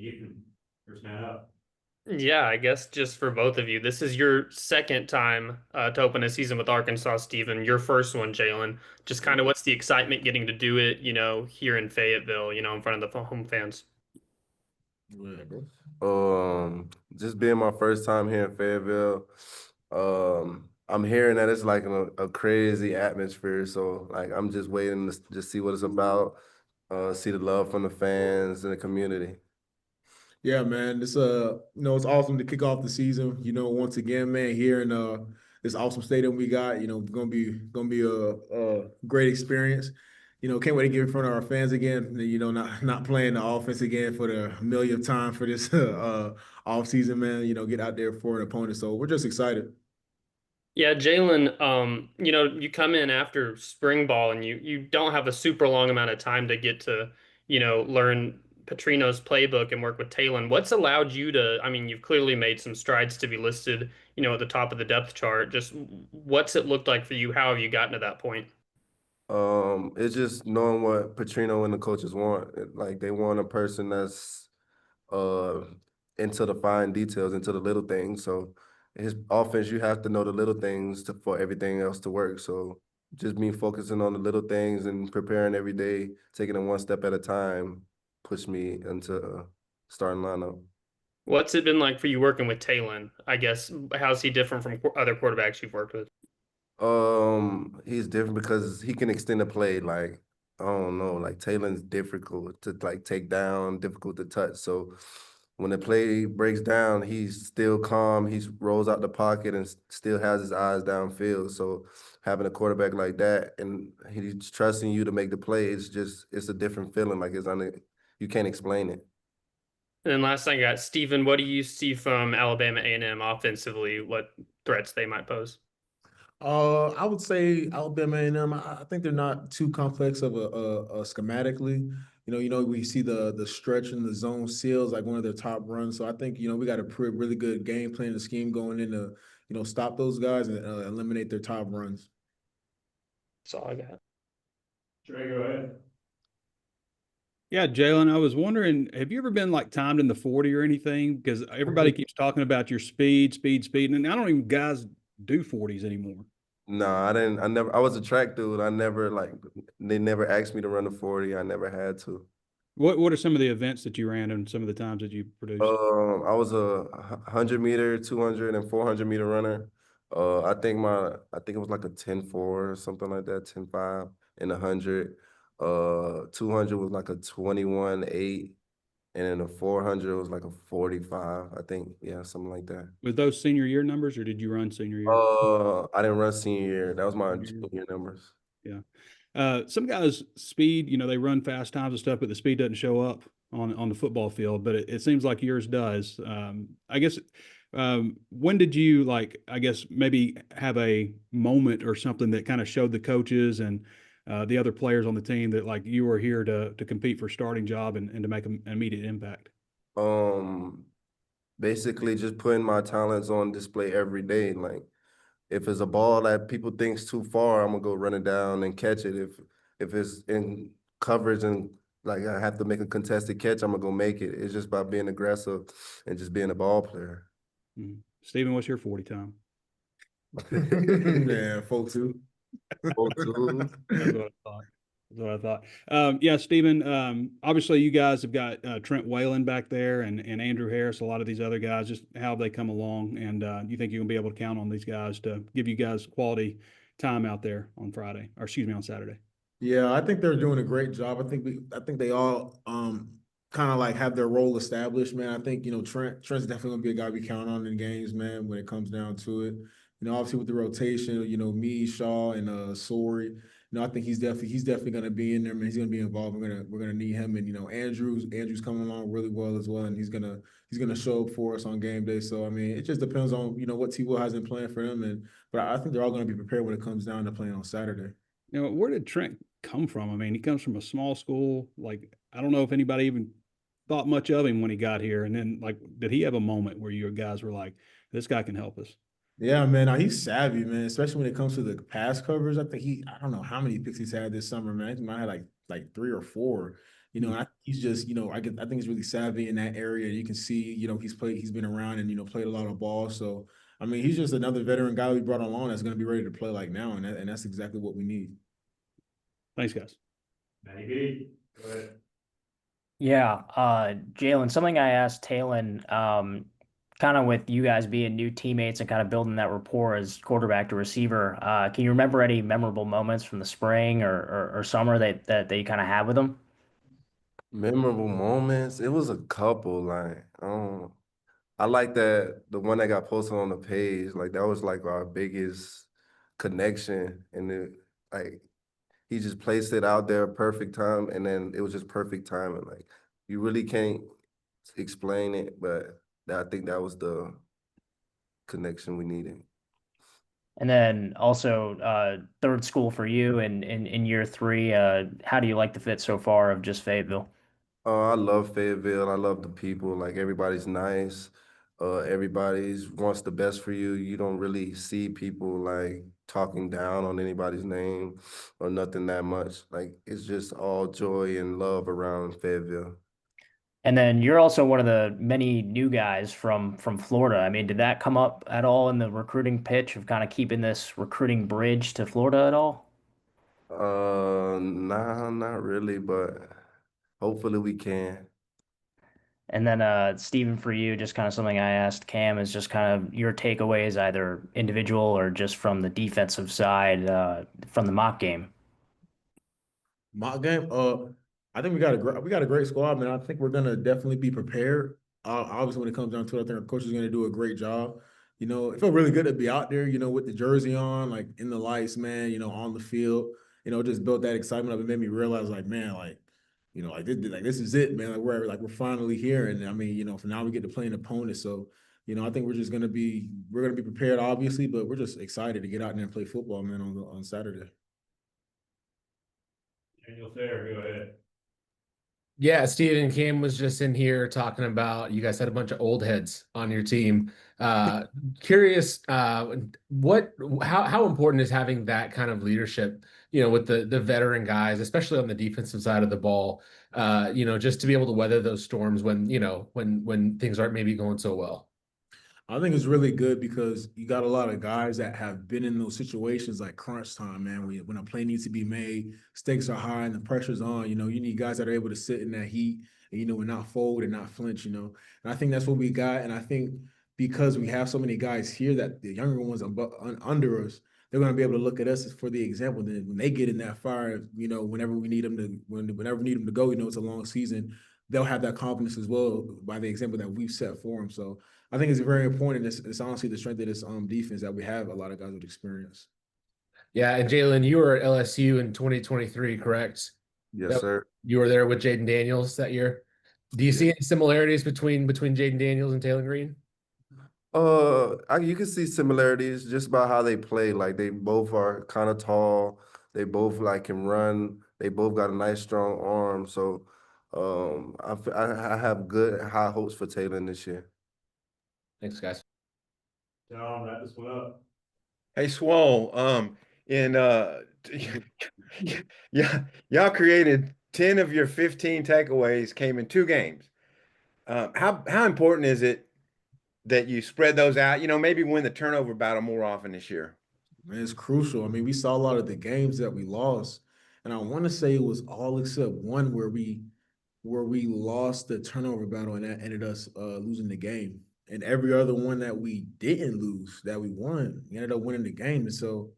Ethan, first man up. Yeah, I guess just for both of you, this is your second time to open a season with Arkansas, Stephen. Your first one, Jalen. Just kind of what's the excitement getting to do it, here in Fayetteville, in front of the home fans? Yeah, bro. Just being my first time here in Fayetteville, I'm hearing that it's like a crazy atmosphere. So like I'm just waiting to just see what it's about, see the love from the fans and the community. Yeah, man. It's awesome to kick off the season. Once again, man, here in this awesome stadium we got. Gonna be a great experience. Can't wait to get in front of our fans again. Not playing the offense again for the millionth time for this off season, man. Get out there for an opponent. So we're just excited. Yeah, Jalen, you come in after spring ball and you don't have a super long amount of time to get to, learn Petrino's playbook and work with Talon. What's allowed you to, I mean, you've clearly made some strides to be listed, at the top of the depth chart. Just what's it looked like for you? How have you gotten to that point? It's just knowing what Petrino and the coaches want. Like they want a person that's uh into the fine details, into the little things. So his offense, you have to know the little things for everything else to work. So just me focusing on the little things and preparing every day, taking it one step at a time, push me into starting lineup. What's it been like for you working with Talon? I guess how's he different from other quarterbacks you've worked with? He's different because he can extend the play. Like I don't know, like Taylor's difficult to like take down, difficult to touch. So when the play breaks down, he's still calm. He rolls out the pocket and still has his eyes downfield. So having a quarterback like that and he's trusting you to make the play, it's a different feeling. Like you can't explain it. And then last thing I got, Stephen, what do you see from Alabama A&M offensively? What threats they might pose? I would say Alabama A&M. I think they're not too complex of a schematically. We see the stretch and the zone seals like one of their top runs. So I think we got a really good game plan and scheme going in to stop those guys and eliminate their top runs. That's all I got. Trey, go ahead. Yeah, Jalen, I was wondering, have you ever been like timed in the 40 or anything? Because everybody keeps talking about your speed, and I don't even guys do 40s anymore. No, I didn't. I never. I was a track dude. I never like. They never asked me to run a 40. I never had to. What are some of the events that you ran and some of the times that you produced? I was a 100 meter, 200, and 400 meter runner. I think it was like a 10-4 or something like that, 10-5 and 100. 200 was like a 21-8, and then a 400 was like a 45. I think, yeah, something like that. Was those senior year numbers or did you run senior year? I didn't run senior year. That was my Junior junior numbers. year? Yeah. Some guys speed, they run fast times and stuff, but the speed doesn't show up on the football field. But it seems like yours does. I guess when did you like? I guess maybe have a moment or something that kind of showed the coaches and the other players on the team that like you were here to compete for a starting job and to make an immediate impact. Um, Basically just putting my talents on display every day. Like if it's a ball that people think's too far, I'm gonna go run it down and catch it. If it's in coverage and like I have to make a contested catch, I'm gonna go make it. It's just about being aggressive and just being a ball player. Mm-hmm. Stephen, what's your 40 time? Yeah, folks too. Oh, too. That's what I thought. That's what I thought. Yeah, Stephen, obviously you guys have got Trent Whalen back there and Andrew Harris, a lot of these other guys, just how they come along. And you think you're going to be able to count on these guys to give you guys quality time out there on Friday, or excuse me, on Saturday? Yeah, I think they're doing a great job. I think they all kind of like have their role established, man. I think, Trent's definitely gonna be a guy we count on in games, man, when it comes down to it. Obviously with the rotation, me, Shaw, and Sorey. I think he's definitely gonna be in there, man. He's gonna be involved. We're gonna need him. And Andrew's coming along really well as well, and he's gonna show up for us on game day. So I mean, it just depends on, what T Will has in plan for them. But I think they're all gonna be prepared when it comes down to playing on Saturday. Where did Trent come from? I mean, he comes from a small school. Like, I don't know if anybody even thought much of him when he got here. And then, like, did he have a moment where your guys were like, this guy can help us? Yeah, man. He's savvy, man. Especially when it comes to the pass covers. I don't know how many picks he's had this summer, man. I think he might have like three or four. You know, he's just, I think he's really savvy in that area. You can see, he's been around and played a lot of ball. So I mean, he's just another veteran guy we brought along that's going to be ready to play like now, and that's exactly what we need. Thanks, guys. Matty B, go ahead. Yeah, Jalen, something I asked Talon, kind of with you guys being new teammates and kind of building that rapport as quarterback to receiver. Can you remember any memorable moments from the spring or summer that you kind of had with them? Memorable moments. It was a couple. Like, I like that the one that got posted on the page. Like that was like our biggest connection, and like he just placed it out there perfect time, and then it was just perfect timing. Like you really can't explain it, but I think that was the connection we needed. And then also, third school for you in year three. How do you like the fit so far of just Fayetteville? I love Fayetteville. I love the people. Like everybody's nice. Everybody's wants the best for you. You don't really see people like talking down on anybody's name or nothing that much. Like it's just all joy and love around Fayetteville. And then you're also one of the many new guys from Florida. I mean, did that come up at all in the recruiting pitch of kind of keeping this recruiting bridge to Florida at all? Nah, not really, but hopefully we can. And then Stephen, for you, just kind of something I asked Cam is just kind of your takeaways, either individual or just from the defensive side from the mock game. Mock game. I think we got a great squad, man. I think we're gonna definitely be prepared. Obviously, when it comes down to it, I think our coach is gonna do a great job. It felt really good to be out there. With the jersey on, like in the lights, man. On the field. Just built that excitement up. It made me realize, like, man, this is it, man. We're finally here, and I mean, for now we get to play an opponent. So, I think we're gonna be prepared, obviously, but we're just excited to get out there and play football, man, on Saturday. Daniel Fair, go ahead. Yeah, Steven Kim was just in here talking about you guys had a bunch of old heads on your team. Curious, how important is having that kind of leadership, with the veteran guys, especially on the defensive side of the ball, just to be able to weather those storms when things aren't maybe going so well. I think it's really good because you got a lot of guys that have been in those situations like crunch time, man. When a play needs to be made, stakes are high and the pressure's on. You need guys that are able to sit in that heat and and not fold and not flinch. And I think that's what we got. And I think because we have so many guys here that the younger ones under us, they're going to be able to look at us for the example. Then when they get in that fire, whenever we need them whenever we need them to go, it's a long season. They'll have that confidence as well by the example that we've set for them. So I think it's very important. It's honestly the strength of this defense that we have a lot of guys with experience. Yeah, and Jalen, you were at LSU in 2023, correct? Yes, sir. You were there with Jaden Daniels that year. Do you see any similarities between Jaden Daniels and Taylor Green? You can see similarities just about how they play. Like they both are kind of tall. They both like can run. They both got a nice strong arm. So, I have good high hopes for Taylor this year. Thanks, guys. John, wrap this one up. Hey, Swole, yeah, y'all created 10 of your 15 takeaways came in 2 games. How important is it that you spread those out? Maybe win the turnover battle more often this year. Man, it's crucial. I mean, we saw a lot of the games that we lost, and I want to say it was all except one where we lost the turnover battle, and that ended us losing the game. And every other one that we didn't lose, that we won, we ended up winning the game. And so,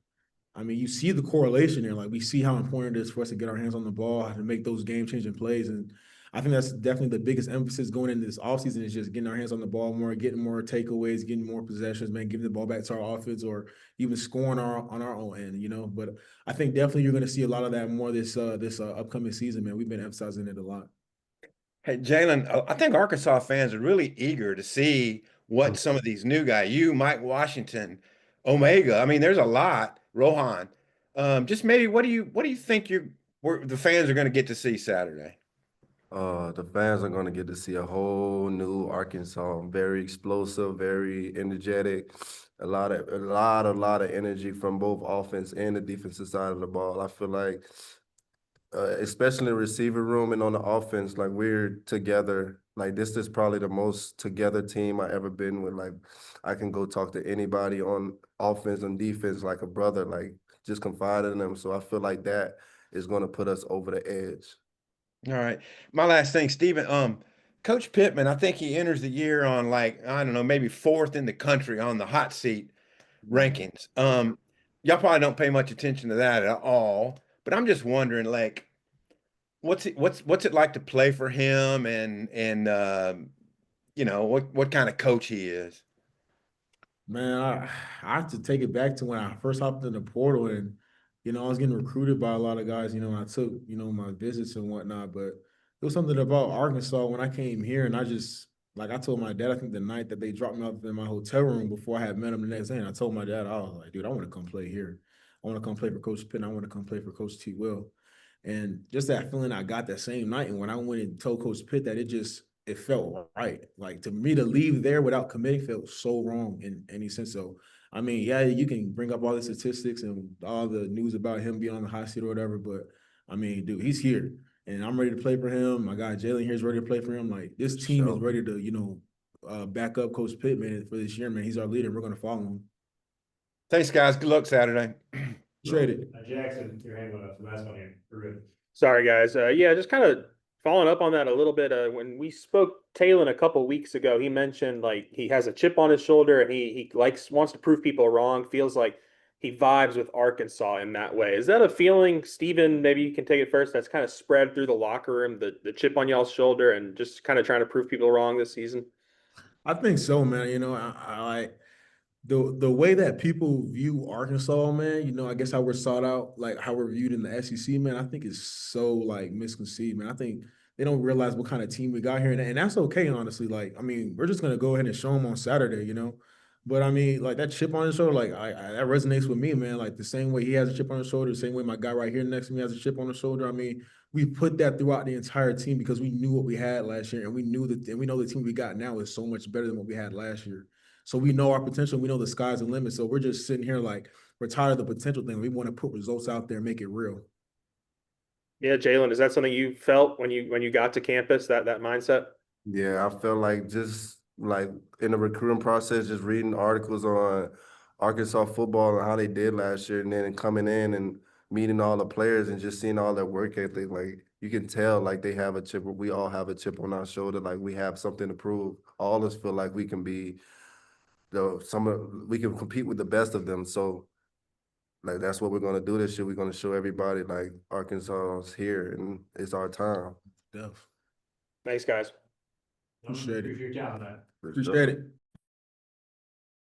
I mean, you see the correlation there. Like we see how important it is for us to get our hands on the ball and make those game-changing plays. And I think that's definitely the biggest emphasis going into this offseason is just getting our hands on the ball more, getting more takeaways, getting more possessions, man, giving the ball back to our offense or even scoring on our own end. But I think definitely you're going to see a lot of that more this upcoming season, man. We've been emphasizing it a lot. Hey, Jalen, I think Arkansas fans are really eager to see what some of these new guys, you, Mike Washington, Omega. I mean, there's a lot. Rohan. Just maybe what do you think the fans are going to get to see Saturday? The fans are going to get to see a whole new Arkansas. Very explosive, very energetic. A lot of energy from both offense and the defensive side of the ball. I feel like especially receiver room and on the offense, like we're together. Like this is probably the most together team I ever been with. Like I can go talk to anybody on offense and defense like a brother, like just confide in them. So I feel like that is going to put us over the edge. All right. My last thing, Stephen, Coach Pittman, I think he enters the year on like, I don't know, maybe fourth in the country on the hot seat rankings. Y'all probably don't pay much attention to that at all, but I'm just wondering, like, what's it like to play for him and you know, what kind of coach he is? Man, I have to take it back to when I first hopped in the portal and, I was getting recruited by a lot of guys, and I took, my visits and whatnot. But it was something about Arkansas when I came here and I told my dad, I think the night that they dropped me off in my hotel room before I had met him the next day, and I told my dad, I was like, dude, I want to come play here. I want to come play for Coach Pitt. I want to come play for Coach T. Will. And just that feeling I got that same night. And when I went and told Coach Pitt that it felt right. Like to me to leave there without committing felt so wrong in any sense. So I mean, yeah, you can bring up all the statistics and all the news about him being on the hot seat or whatever, but I mean, dude, he's here and I'm ready to play for him. My guy Jalen here is ready to play for him. Like this team is ready to, back up Coach Pittman for this year, man. He's our leader. We're gonna follow him. Thanks, guys. Good luck Saturday. Traded. Jackson, your hand went up, so that's one here. We're good. Sorry, guys. Yeah, just kind of following up on that a little bit. When we spoke Talon a couple weeks ago, he mentioned like he has a chip on his shoulder and he wants to prove people wrong. Feels like he vibes with Arkansas in that way. Is that a feeling, Steven? Maybe you can take it first. That's kind of spread through the locker room, the chip on y'all's shoulder, and just kind of trying to prove people wrong this season. I think so, man. I like the way that people view Arkansas, man, I guess how we're sought out, like how we're viewed in the SEC, man, I think is so like misconceived, man. I think they don't realize what kind of team we got here, and that's okay, honestly. Like, I mean, we're just gonna go ahead and show them on Saturday. But I mean, like that chip on his shoulder, like that resonates with me, man. Like the same way he has a chip on his shoulder, the same way my guy right here next to me has a chip on his shoulder. I mean, we put that throughout the entire team because we knew what we had last year, and we know the team we got now is so much better than what we had last year. So we know our potential. We know the sky's the limit. So we're just sitting here like we're tired of the potential thing. We want to put results out there and make it real. Yeah, Jalen, is that something you felt when you got to campus, that mindset? Yeah, I felt like just like in the recruiting process, just reading articles on Arkansas football and how they did last year, and then coming in and meeting all the players and just seeing all their work ethic. Like you can tell, like they have a chip. We all have a chip on our shoulder. Like we have something to prove. All of us feel like we can be we can compete with the best of them. So like that's what we're gonna do this year. We're gonna show everybody like Arkansas's here and it's our time. Def. Thanks, guys. Appreciate it. Appreciate your time on that. Appreciate it.